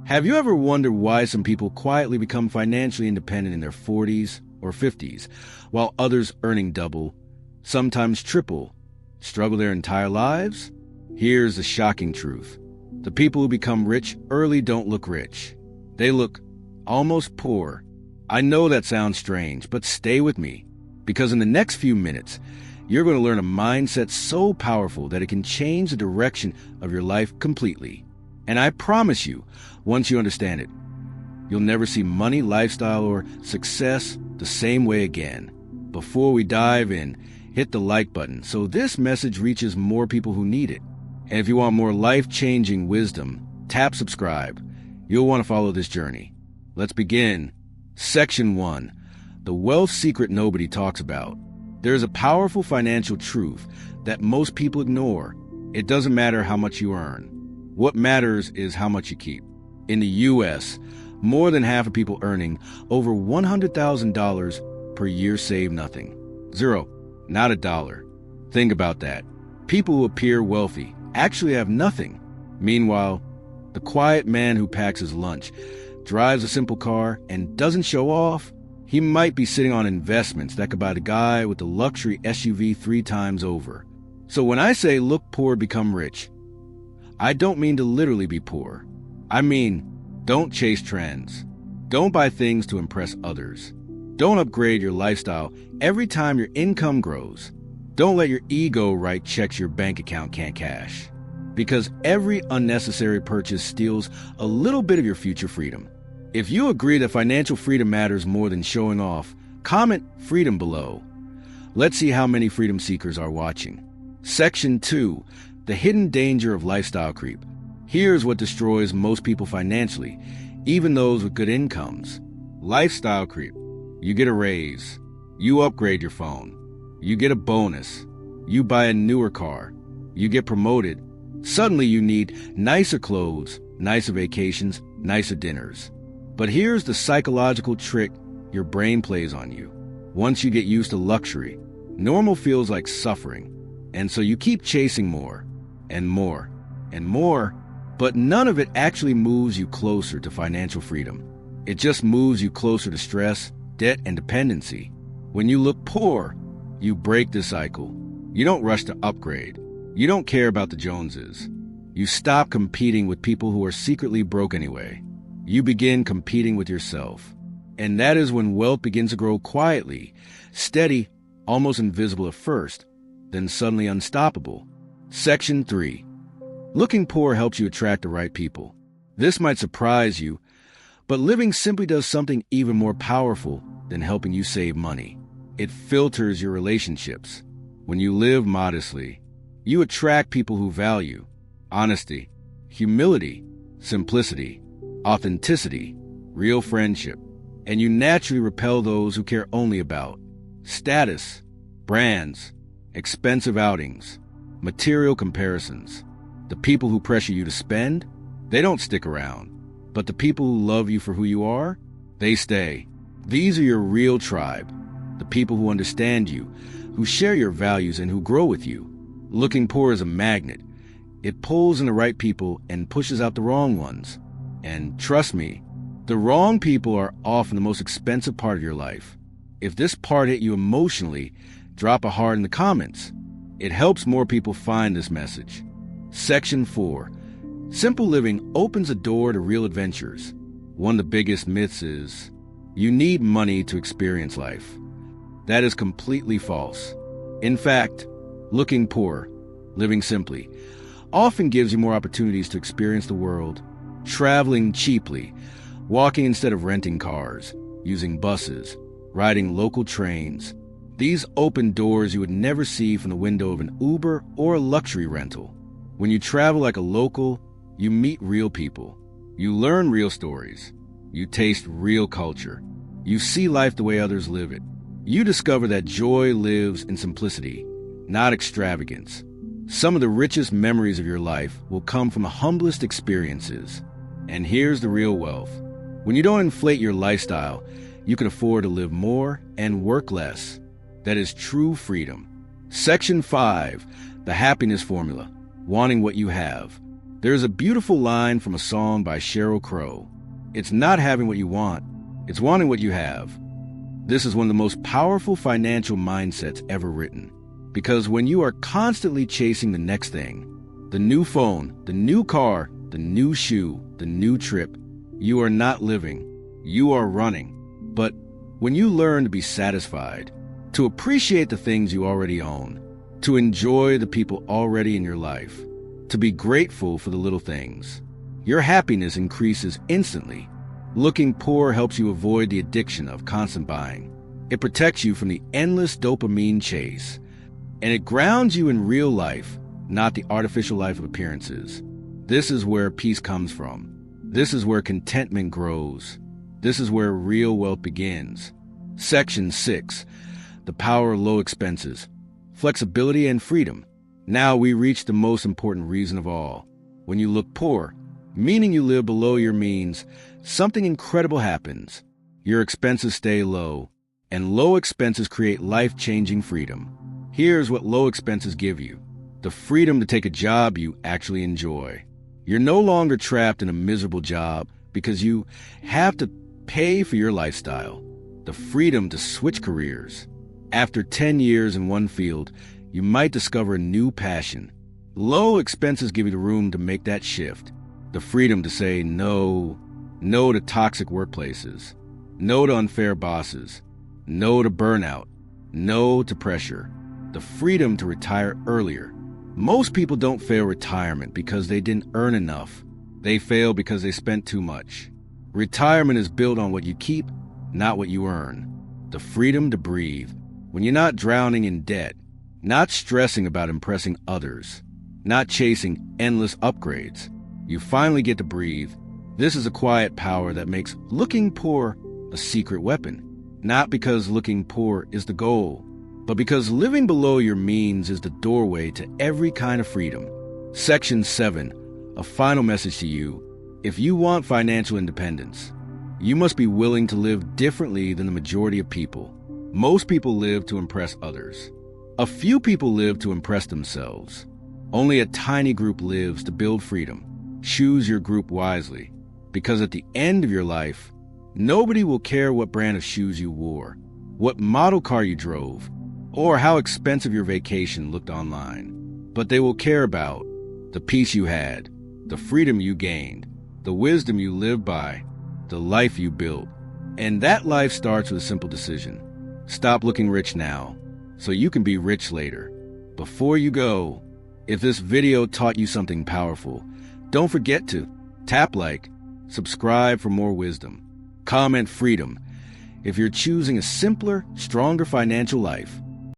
Have you ever wondered why some people quietly become financially independent in their 40s or 50s, while others earning double, sometimes triple, struggle their entire lives? Here's the shocking truth. The people who become rich early don't look rich. They look almost poor. I know that sounds strange, but stay with me, because in the next few minutes, you're going to learn a mindset so powerful that it can change the direction of your life completely. And I promise you, once you understand it, you'll never see money, lifestyle, or success the same way again. Before we dive in, hit the like button so this message reaches more people who need it. And if you want more life-changing wisdom, tap subscribe. You'll want to follow this journey. Let's begin. Section 1. The wealth secret nobody talks about. There is a powerful financial truth that most people ignore. It doesn't matter how much you earn. What matters is how much you keep. In the U.S., more than half of people earning over $100,000 per year save nothing. Zero. Not a dollar. Think about that. People who appear wealthy actually have nothing. Meanwhile, the quiet man who packs his lunch, drives a simple car, and doesn't show off, he might be sitting on investments that could buy the guy with the luxury SUV 3 times over. So when I say look poor, become rich, I don't mean to literally be poor. I mean, don't chase trends. Don't buy things to impress others. Don't upgrade your lifestyle every time your income grows. Don't let your ego write checks your bank account can't cash. Because every unnecessary purchase steals a little bit of your future freedom. If you agree that financial freedom matters more than showing off, comment freedom below. Let's see how many freedom seekers are watching. Section 2. The hidden danger of lifestyle creep. Here's what destroys most people financially, even those with good incomes. Lifestyle creep. You get a raise. You upgrade your phone. You get a bonus. You buy a newer car. You get promoted. Suddenly you need nicer clothes, nicer vacations, nicer dinners. But here's the psychological trick your brain plays on you. Once you get used to luxury, normal feels like suffering. And so you keep chasing more and more and more, but none of it actually moves you closer to financial freedom. It just moves you closer to stress, debt, and dependency. When you look poor, you break the cycle. You don't rush to upgrade. You don't care about the Joneses. You stop competing with people who are secretly broke anyway. You begin competing with yourself. And that is when wealth begins to grow quietly, steady, almost invisible at first, then suddenly unstoppable. Section 3. Looking poor helps you attract the right people. This might surprise you, but living simply does something even more powerful than helping you save money. It filters your relationships. When you live modestly, you attract people who value honesty, humility, simplicity, authenticity, real friendship, and you naturally repel those who care only about status, brands, expensive outings, material comparisons. The people who pressure you to spend, they don't stick around. But the people who love you for who you are, they stay. These are your real tribe. The people who understand you, who share your values, and who grow with you. Looking poor is a magnet. It pulls in the right people and pushes out the wrong ones. And trust me, the wrong people are often the most expensive part of your life. If this part hit you emotionally, drop a heart in the comments. It helps more people find this message. Section 4. Simple living opens a door to real adventures. One of the biggest myths is, you need money to experience life. That is completely false. In fact, looking poor, living simply, often gives you more opportunities to experience the world. Traveling cheaply, walking instead of renting cars, using buses, riding local trains. These open doors you would never see from the window of an Uber or a luxury rental. When you travel like a local, you meet real people. You learn real stories. You taste real culture. You see life the way others live it. You discover that joy lives in simplicity, not extravagance. Some of the richest memories of your life will come from the humblest experiences. And here's the real wealth. When you don't inflate your lifestyle, you can afford to live more and work less. That is true freedom. Section 5. The happiness formula. Wanting what you have. There's a beautiful line from a song by Sheryl Crow. It's not having what you want, it's wanting what you have. This is one of the most powerful financial mindsets ever written. Because when you are constantly chasing the next thing, the new phone, the new car, the new shoe, the new trip, you are not living, you are running. But when you learn to be satisfied, to appreciate the things you already own, to enjoy the people already in your life, to be grateful for the little things, your happiness increases instantly. Looking poor helps you avoid the addiction of constant buying. It protects you from the endless dopamine chase, and it grounds you in real life, not the artificial life of appearances. This is where peace comes from. This is where contentment grows. This is where real wealth begins. Section 6. The power of low expenses, flexibility and freedom. Now we reach the most important reason of all. When you look poor, meaning you live below your means, something incredible happens. Your expenses stay low, and low expenses create life-changing freedom. Here's what low expenses give you: the freedom to take a job you actually enjoy. You're no longer trapped in a miserable job because you have to pay for your lifestyle. The freedom to switch careers. After 10 years in one field, you might discover a new passion. Low expenses give you the room to make that shift. The freedom to say no to toxic workplaces, no to unfair bosses, no to burnout, no to pressure. The freedom to retire earlier. Most people don't fail retirement because they didn't earn enough. They fail because they spent too much. Retirement is built on what you keep, not what you earn. The freedom to breathe. When you're not drowning in debt, not stressing about impressing others, not chasing endless upgrades, you finally get to breathe. This is a quiet power that makes looking poor a secret weapon. Not because looking poor is the goal, but because living below your means is the doorway to every kind of freedom. Section 7. A final message to you. If you want financial independence, you must be willing to live differently than the majority of people. Most people live to impress others. A few people live to impress themselves. Only a tiny group lives to build freedom. Choose your group wisely, because at the end of your life, nobody will care what brand of shoes you wore, what model car you drove, or how expensive your vacation looked online. But they will care about the peace you had, the freedom you gained, the wisdom you lived by, the life you built. And that life starts with a simple decision. Stop looking rich now, so you can be rich later. Before you go, if this video taught you something powerful, don't forget to tap like, subscribe for more wisdom, comment freedom. If you're choosing a simpler, stronger financial life,